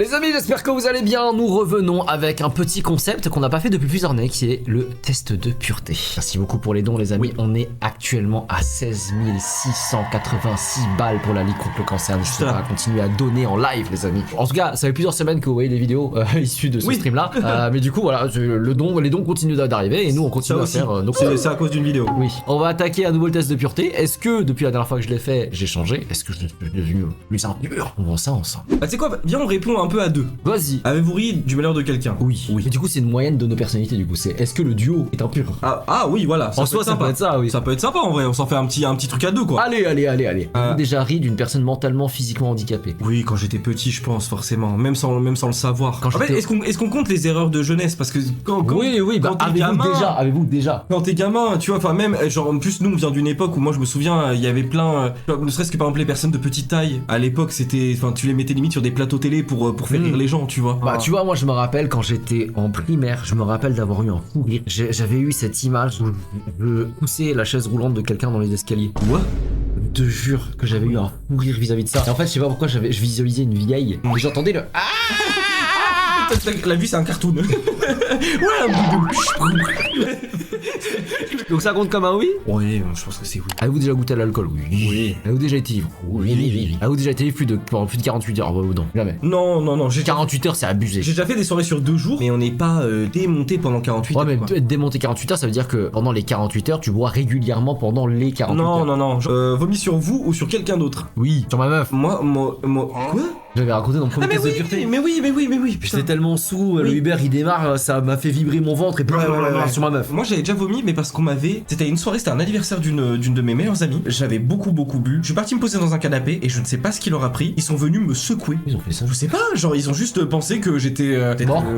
Les amis, j'espère que vous allez bien. Nous revenons avec un petit concept qu'on n'a pas fait depuis plusieurs années, qui est le test de pureté. Merci beaucoup pour les dons, les amis. On est actuellement à 16 686 balles pour la Ligue contre le cancer. N'hésitez pas à continuer à donner en live, les amis. En tout cas, ça fait plusieurs semaines que vous voyez les vidéos issues de ce stream-là. Mais du coup, voilà, les dons continuent d'arriver et nous, on continue à faire nos c'est à cause d'une vidéo. Oui. On va attaquer à nouveau le test de pureté. Est-ce que depuis la dernière fois que je l'ai fait, j'ai changé? Est-ce que je suis devenu plus impur? On voit ça ensemble. Bah, tu sais quoi, viens, on répond un peu à deux. Vas-y. Avez-vous ri du malheur de quelqu'un? Oui. Mais du coup, c'est une moyenne de nos personnalités. Du coup, c'est est-ce que le duo est impur? Ah oui, voilà. En soi, ça peut être ça, oui. Ça peut être sympa en vrai. On s'en fait un petit truc à deux, quoi. Allez. Avez-vous déjà ri d'une personne mentalement, physiquement handicapée? Oui, quand j'étais petit, je pense forcément, même sans le savoir. En fait, est-ce qu'on compte les erreurs de jeunesse? Parce que quand t'es gamin, avez-vous déjà quand t'es gamin, tu vois, enfin même genre en plus nous on vient d'une époque où moi je me souviens il y avait plein, ne serait-ce que par exemple les personnes de petite taille. À l'époque c'était, enfin tu les mettais limite sur des plateaux télé pour faire rire les gens, tu vois. Bah tu vois, moi je me rappelle quand j'étais en primaire, je me rappelle d'avoir eu un fou rire. J'avais eu cette image où je poussais la chaise roulante de quelqu'un dans les escaliers. Quoi? Je te jure que j'avais eu un fou rire vis-à-vis de ça. Et en fait, je sais pas pourquoi je visualisais une vieille et j'entendais le La vue c'est un cartoon. Donc ça compte comme un oui? Ouais, je pense que c'est oui. Avez-vous déjà goûté à l'alcool? Oui. Avez-vous déjà été ivre? Oui. Avez-vous déjà été ivre pendant plus de 48 heures? Non, jamais. Non, 48 heures, c'est abusé. J'ai déjà fait des soirées sur 2 jours, mais on n'est pas démonté pendant 48 heures. Ouais, mais être démonté 48 heures, ça veut dire que pendant les 48 heures, tu bois régulièrement pendant les 48 heures. Non. Vomis sur vous ou sur quelqu'un d'autre? Oui, sur ma meuf. Moi. Quoi? J'avais raconté dans le premier test de pureté. Mais oui. J'étais tellement sous, le Uber il démarre, ça m'a fait vibrer mon ventre et puis sur ma meuf. Moi j'avais déjà vomi, mais parce qu'on m'avait. C'était une soirée, c'était un anniversaire d'une de mes meilleures amies. J'avais beaucoup bu. Je suis parti me poser dans un canapé et je ne sais pas ce qui leur a pris. Ils sont venus me secouer. Ils ont fait ça. Je sais pas, genre ils ont juste pensé que j'étais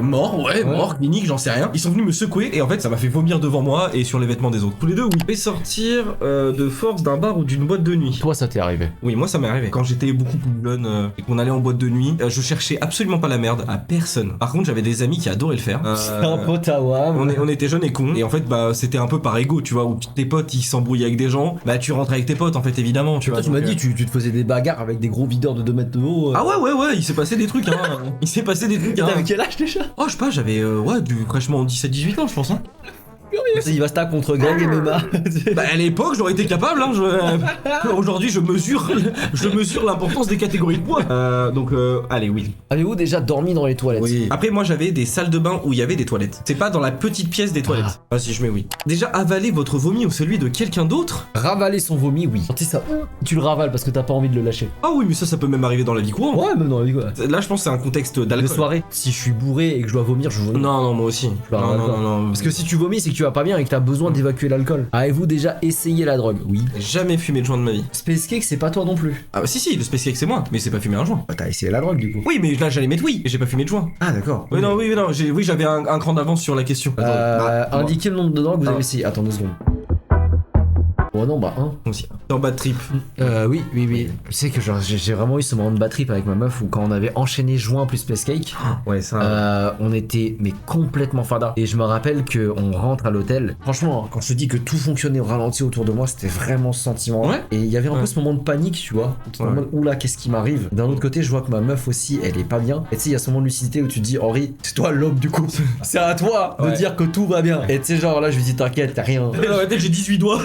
mort, clinique, j'en sais rien. Ils sont venus me secouer et en fait ça m'a fait vomir devant moi et sur les vêtements des autres. Tous les deux, oui. Et sortir de force d'un bar ou d'une boîte de nuit. Toi, ça t'est arrivé? Oui, moi ça m'est arrivé. Quand j'étais beaucoup plus jeune et qu'on allait en boîte de nuit, je cherchais absolument pas la merde à personne. Par contre, j'avais des amis qui adoraient le faire. C'est un pote à WAM. On était jeunes et cons. Et en fait, bah, c'était un peu par ego, tu vois, où tes potes ils s'embrouillent avec des gens. Bah, tu rentres avec tes potes, en fait, évidemment, tu vois. Toi, tu m'as dit, tu te faisais des bagarres avec des gros videurs de 2 mètres de haut. Ah ouais, il s'est passé des trucs, hein. T'avais quel âge déjà? Oh, je sais pas, j'avais, fraîchement 17-18 ans, je pense, hein. Il va se taper contre Greg et MMA. Bah à l'époque j'aurais été capable, hein, aujourd'hui je mesure l'importance des catégories de poids. Allez, oui. Avez-vous déjà dormi dans les toilettes? Oui. Après moi j'avais des salles de bain où il y avait des toilettes. C'est pas dans la petite pièce des toilettes. Ah si je mets oui. Déjà avaler votre vomi ou celui de quelqu'un d'autre? Ravaler son vomi, oui. Tu sais ça, tu le ravales parce que t'as pas envie de le lâcher. Ah oui, mais ça peut même arriver dans la vie courante. Ouais, même dans la vie quoi. Là je pense que c'est un contexte d'alcool. De soirée. Si je suis bourré et que je dois vomir, je vomis. Non, moi aussi. Non. Parce que si tu vomis, c'est que tu vas pas bien et que t'as besoin d'évacuer l'alcool. Avez-vous déjà essayé la drogue? Oui. Jamais fumé de joint de ma vie. Space Cake, c'est pas toi non plus. Ah bah si, le Space Cake c'est moi, mais c'est pas fumer un joint. Bah t'as essayé la drogue du coup. Oui, mais là j'allais mettre oui, mais j'ai pas fumé de joint. Ah d'accord. Oui, non, j'avais un cran d'avance sur la question. Indiquez le nombre de drogues que vous avez essayé. Attends 2 secondes. Oh non, bah 1. Aussi. En bad trip. Oui. Tu sais que genre j'ai vraiment eu ce moment de bad trip avec ma meuf où quand on avait enchaîné joint plus Space Cake, ouais ça. on était mais complètement fada. Et je me rappelle que on rentre à l'hôtel. Franchement, quand je te dis que tout fonctionnait au ralenti autour de moi, c'était vraiment ce sentiment. Ouais. Et il y avait un peu ce moment de panique, tu vois. En mode oula, qu'est-ce qui m'arrive? D'un autre côté, je vois que ma meuf aussi, elle est pas bien. Et tu sais, il y a ce moment de lucidité où tu te dis Henri, c'est toi l'homme du coup. C'est à toi de dire que tout va bien. Et tu sais genre là, je lui dis t'inquiète, t'as rien. Dans ma tête, j'ai 18 doigts.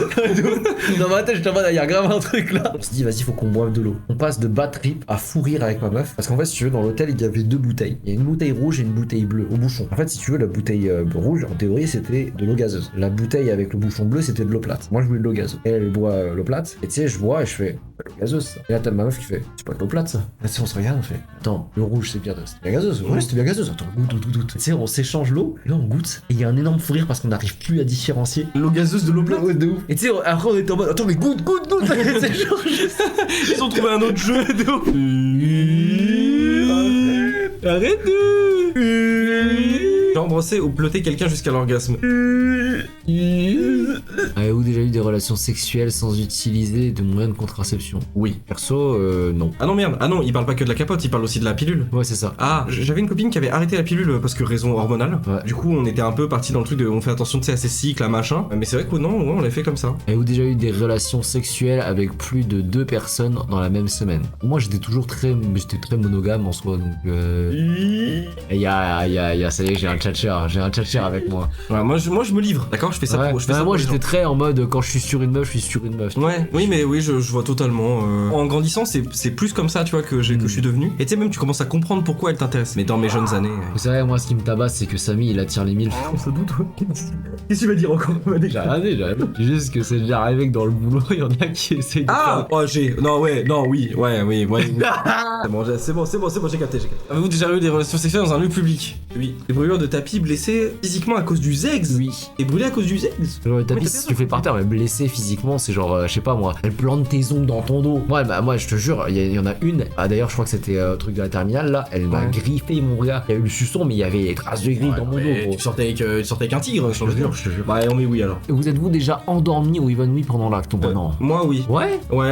Dans ma tête, j'étais en mode, il y a grave un truc là. On se dit, vas-y, faut qu'on boive de l'eau. On passe de bad trip à fou rire avec ma meuf. Parce qu'en fait, si tu veux, dans l'hôtel, il y avait 2 bouteilles. Il y a une bouteille rouge et une bouteille bleue au bouchon. En fait, si tu veux, la bouteille rouge, en théorie, c'était de l'eau gazeuse. La bouteille avec le bouchon bleu, c'était de l'eau plate. Moi, je voulais de l'eau gazeuse. Elle boit l'eau plate. Et tu sais, je bois et je fais, l'eau gazeuse ça. Et là, t'as ma meuf qui fait, c'est pas de l'eau plate ça. Là, tu sais, on se regarde, on fait, attends, le rouge, c'est bien gazeuse. Ouais, c'était bien gazeuse. Attends, goûte. Tu sais, on s'échange l'eau. Et là, on goûte. Et il y a un énorme fou rire parce qu'on n'arrive plus à différencier L'eau gazeuse de l'eau plate. Ouais, de ouf. Et tu sais, après, on était en mode, attends, mais goûte. C'est genre juste... Ils ont trouvé un autre jeu de ouf. Arrête de... J'ai embrassé ou ploté quelqu'un jusqu'à l'orgasme. Avez-vous déjà eu des relations sexuelles sans utiliser de moyens de contraception? Oui. Perso, non. Ah non, merde. Ah non, il parle pas que de la capote, il parle aussi de la pilule. Ouais, c'est ça. Ah, j'avais une copine qui avait arrêté la pilule parce que raison hormonale. Ouais. Du coup, on était un peu parti dans le truc de on fait attention, tu sais, à ses cycles, à machin. Mais c'est vrai que non, ouais, on l'a fait comme ça. Avez-vous déjà eu des relations sexuelles avec plus de 2 personnes dans la même semaine? Moi, j'étais j'étais très monogame en soi, donc ça y est, j'ai un tchatcher avec moi. Ouais, moi je me livre, d'accord, je fais ça Ouais. pour, je fais ça Moi, pour les j'étais gens. très en mode quand je suis sur une meuf, je suis sur une meuf. Ouais, oui, mais oui, je vois totalement. En grandissant, c'est plus comme ça, tu vois, que je suis devenu. Et tu sais, même tu commences à comprendre pourquoi elle t'intéresse. Mais dans mes jeunes années. Vous savez, moi, ce qui me tabasse, c'est que Samy, il attire les 1000. On se doute, ouais. Qu'est-ce que tu vas dire encore? J'ai rien dit. C'est juste que c'est déjà arrivé que dans le boulot, il y en a qui essayent de Ah, faire... oh, oui. C'est bon, j'ai capté. Avez-vous déjà eu des relations sexuelles dans un lieu public? Oui. Des brûlures de tapis blessés physiquement à cause du sexe? Oui. Et brûlés à cause du sexe? Genre, le tapis, Mais si tu fais par terre, mais blessé physiquement, c'est genre, je sais pas moi, elle plante tes ongles dans ton dos. Moi, je te jure, il y en a une. Ah, d'ailleurs, je crois que c'était truc de la terminale là. Elle m'a griffé, mon gars. Il y a eu le suçon, mais il y avait des traces de griffes dans mon dos. Gros. Tu sortais avec un tigre, je te jure. Bah, on met oui alors. Vous êtes-vous déjà endormi ou évanoui pendant l'acte ou pas? Non. Moi, oui. Ouais. Ouais,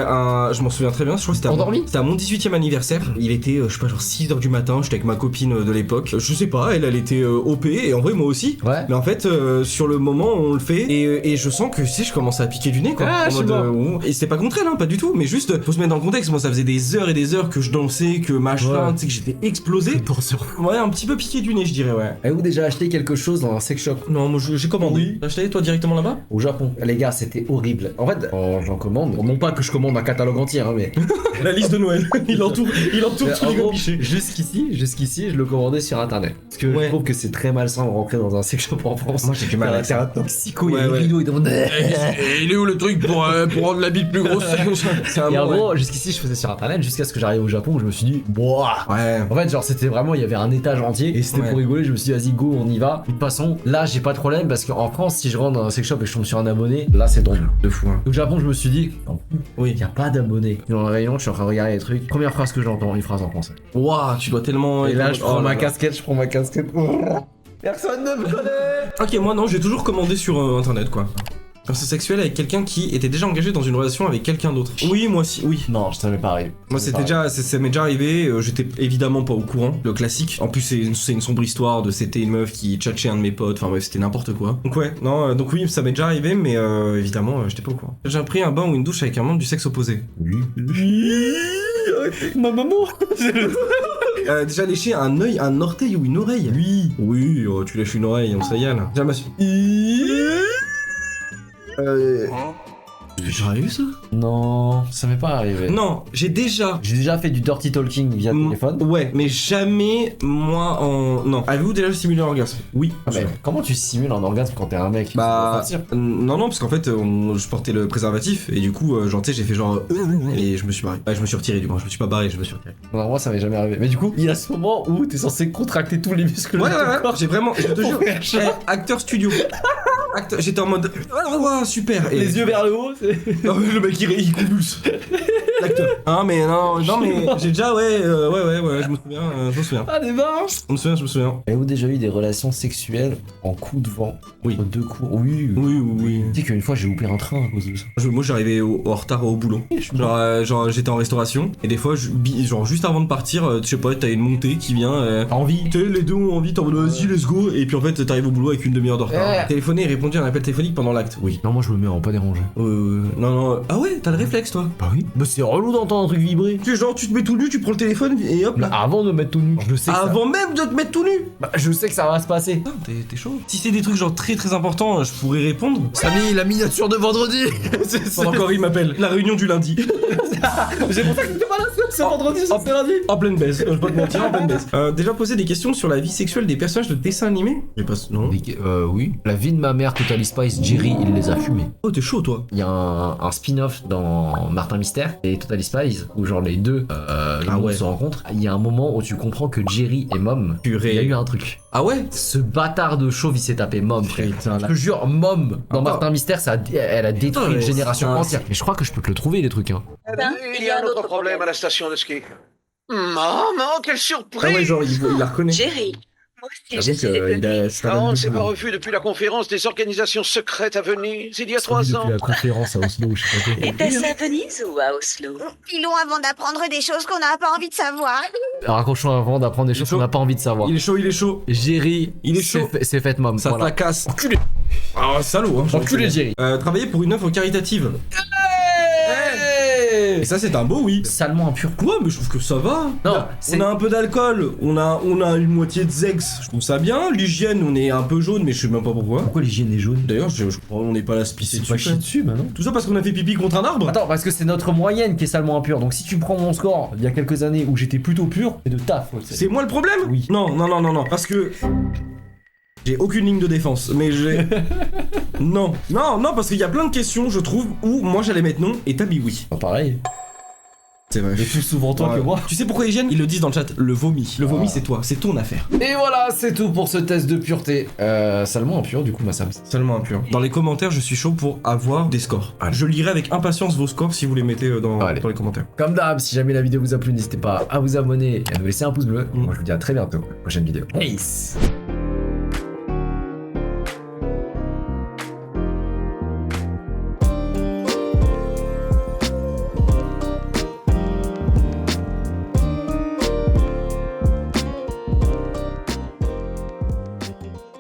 je m'en souviens très bien, je crois que c'était Endormi? C'était à mon 18e anniversaire. Il était, je sais pas, genre 6h du matin, j'étais avec ma copine de l'époque. Je sais pas, elle était OP, et en vrai, moi aussi. Ouais. Mais en fait, sur le moment, on le fait, et je sens que, tu sais, je commence à piquer du nez, quoi. Ah, En mode, et c'était pas contre elle, hein, pas du tout, mais juste, faut se mettre dans le contexte. Moi, ça faisait des heures et des heures que je dansais, que machin, tu sais, que j'étais explosé. Ouais, un petit peu piqué du nez, je dirais, ouais. Avez-vous déjà acheté quelque chose dans un sex shop? Non, moi, j'ai commandé. Oui. T'as acheté, toi, directement là-bas? Au Japon. Les gars, c'était horrible. En fait, quand j'en commande, non pas que je commande un catalogue entier, hein, mais La liste de Noël. il entoure tous en les gros, guichets. jusqu'ici, je le commandais sur internet. Parce que je trouve que c'est très malsain de rentrer dans un sex shop en France. Moi, j'ai du mal avec C'est ça. un toxico, il y a Ouais, des ouais. rideaux, ils demandent. Et il est où le truc pour rendre la bite plus grosse? C'est un Et en bon, gros, jusqu'ici, je faisais sur internet, jusqu'à ce que j'arrive au Japon où je me suis dit, boah. ouais. En fait, genre, c'était vraiment, il y avait un étage entier et c'était Ouais. pour rigoler. Je me suis dit, vas-y, go, on y va. De toute façon, là, j'ai pas de problème parce qu'en France, si je rentre dans un sex shop et que je tombe sur un abonné, là, c'est drôle. De fou, hein. Au Japon, je me suis dit, non, Oui. il y a pas d'abonnés. Dans le rayon, je suis en train de regarder les trucs. Première phrase que j'entends, une phrase en français. Waouh, tu dois tellement. Et là, je prends Oh ma là là. casquette, Personne ne me connaît. Ok, moi non, j'ai toujours commandé sur internet quoi. Relation sexuelle avec quelqu'un qui était déjà engagé dans une relation avec quelqu'un d'autre. Oui, moi aussi, oui. Non, ça m'est pas arrivé. Moi c'était déjà, ça m'est déjà arrivé, j'étais évidemment pas au courant, le classique. En plus c'est une sombre histoire de c'était une meuf qui tchatchait un de mes potes, enfin bref c'était n'importe quoi. Donc ouais, non, donc oui ça m'est déjà arrivé mais évidemment j'étais pas au courant. J'ai pris un bain ou une douche avec un membre du sexe opposé. Oui. Ma maman. Déjà léché un œil, un orteil ou une oreille. Oui. Oui, tu lèches une oreille, on se régale. Déjà ma J'ai déjà eu ça? Non, ça m'est pas arrivé. Non, j'ai déjà. J'ai déjà fait du dirty talking via téléphone. Ouais, mais jamais moi en. Non. Avez-vous déjà simulé un orgasme? Oui. Ah, mais comment tu simules un orgasme quand t'es un mec? Bah. Ça doit sortir. Non, parce qu'en fait, je portais le préservatif et du coup, genre, tu sais, j'ai fait genre. Et je me suis barré. Ouais, je me suis retiré du coup. Je me suis pas barré, je me suis retiré. Non, moi ça m'est jamais arrivé. Mais du coup, il y a ce moment où t'es censé contracter tous les muscles Ouais, de ton ouais, corps. j'ai vraiment. Je te jure. faire ça. Acteur studio. J'étais en mode. Ah, super. Et... Les yeux vers le haut, c'est. Non, mais le mec il convulse. L'acteur. Hein, mais non, mais j'ai déjà, ouais, je me souviens. Ah, des barres. Je me souviens. Avez-vous déjà eu des relations sexuelles en coup de vent? Oui. Aux deux coups? Oui. Oui. Tu sais qu'une fois j'ai loupé un train à cause de ça. Moi j'arrivais en retard au boulot. Genre j'étais en restauration et des fois genre juste avant de partir, je sais pas, t'as une montée qui vient. T'as envie? Tu sais, les deux ont envie, t'es en mode vas-y let's go et puis en fait t'arrives au boulot avec une demi-heure de retard. Ouais. Téléphoner et répondre à un appel téléphonique pendant l'acte. Oui. Non, moi je me mets en pas dérangé. Non. Ah ouais, t'as le réflexe toi. Bah oui. Bah c'est relou d'entendre un truc vibrer. Tu sais, genre tu te mets tout nu, tu prends le téléphone et hop là. Avant de me mettre tout nu. Je sais que Avant même de te mettre tout nu. Bah, je sais que ça va se passer. Putain, t'es chaud. Si c'est des trucs genre très très importants, je pourrais répondre. Samy, la miniature de vendredi. Pendant qu'Henri m'appelle. La réunion du lundi. C'est pour ça que t'étais pas là ce vendredi, c'est lundi. En pleine baisse, je vais pas te mentir, en pleine baisse. Déjà posé des questions sur la vie sexuelle des personnages de dessins animés? J'ai pas. Non. Oui. La vie de ma mère, Totally Spice, Jerry, il les a fumés. Oh, t'es chaud toi. Il y a un spin-off dans Martin Mystère et Totally Spice où genre les deux se rencontrent. Il y a un moment où tu comprends que Jerry et Mom, il y a eu un truc. Ah ouais? Ce bâtard de chauve, il s'est tapé Mom, frère. Putain, Je te jure, Mom, dans Ah, Martin Mystère, elle a détruit une génération c'est entière. Mais je crois que je peux te le trouver, les trucs, hein. Il y a un autre problème à la station de ski. Maman, quelle surprise! Ah ouais, genre il la reconnaît. Jerry, Moi aussi, je suis étonnée. c'est Ah, on ne s'est pas revu depuis la conférence des organisations secrètes à Venise, il y a 3 ans. depuis la conférence à Oslo, je sais pas quoi. Était-ce à Venise ou à Oslo? Filons avant d'apprendre des choses qu'on n'a pas envie de savoir. Raccrochons avant d'apprendre des Il est choses chaud. qu'on n'a pas envie de savoir. Il est chaud, il est chaud. Jerry, Il est c'est chaud. c'est fait mom. Ça Voilà. fracasse. Enculé. Ah, salaud, hein. Enculé, Jerry. Travailler pour une œuvre caritative. Et ça, c'est un beau oui. Salement impur. Quoi, mais je trouve que ça va. Non, On a un peu d'alcool, on a une moitié de Zex, je trouve ça bien. L'hygiène, on est un peu jaune, mais je sais même pas pourquoi. Pourquoi l'hygiène est jaune? D'ailleurs, je crois qu'on n'est pas là à se pisser C'est pas dessus. chier dessus, bah non. Tout ça parce qu'on a fait pipi contre un arbre. Attends, parce que c'est notre moyenne qui est salement impure. Donc si tu prends mon score il y a quelques années où j'étais plutôt pur, c'est de taf. Ouais, C'est moi le problème. Oui. Non, parce que j'ai aucune ligne de défense, mais j'ai... non, parce qu'il y a plein de questions, je trouve, où moi j'allais mettre non et Tabi oui. Pas pareil. C'est vrai. Mais plus souvent toi Ouais. que moi. Tu sais pourquoi hygiène? Ils le disent dans le chat, le vomi. Le vomi, Ah. c'est toi, c'est ton affaire. Et voilà, c'est tout pour ce test de pureté. Salement impur, du coup, ma Sam. Seulement impur. Dans les commentaires, je suis chaud pour avoir des scores. Je lirai avec impatience vos scores si vous les mettez dans Allez. les commentaires. Comme d'hab, si jamais la vidéo vous a plu, n'hésitez pas à vous abonner et à nous laisser un pouce bleu. Moi, je vous dis à très bientôt pour la prochaine vidéo. Peace.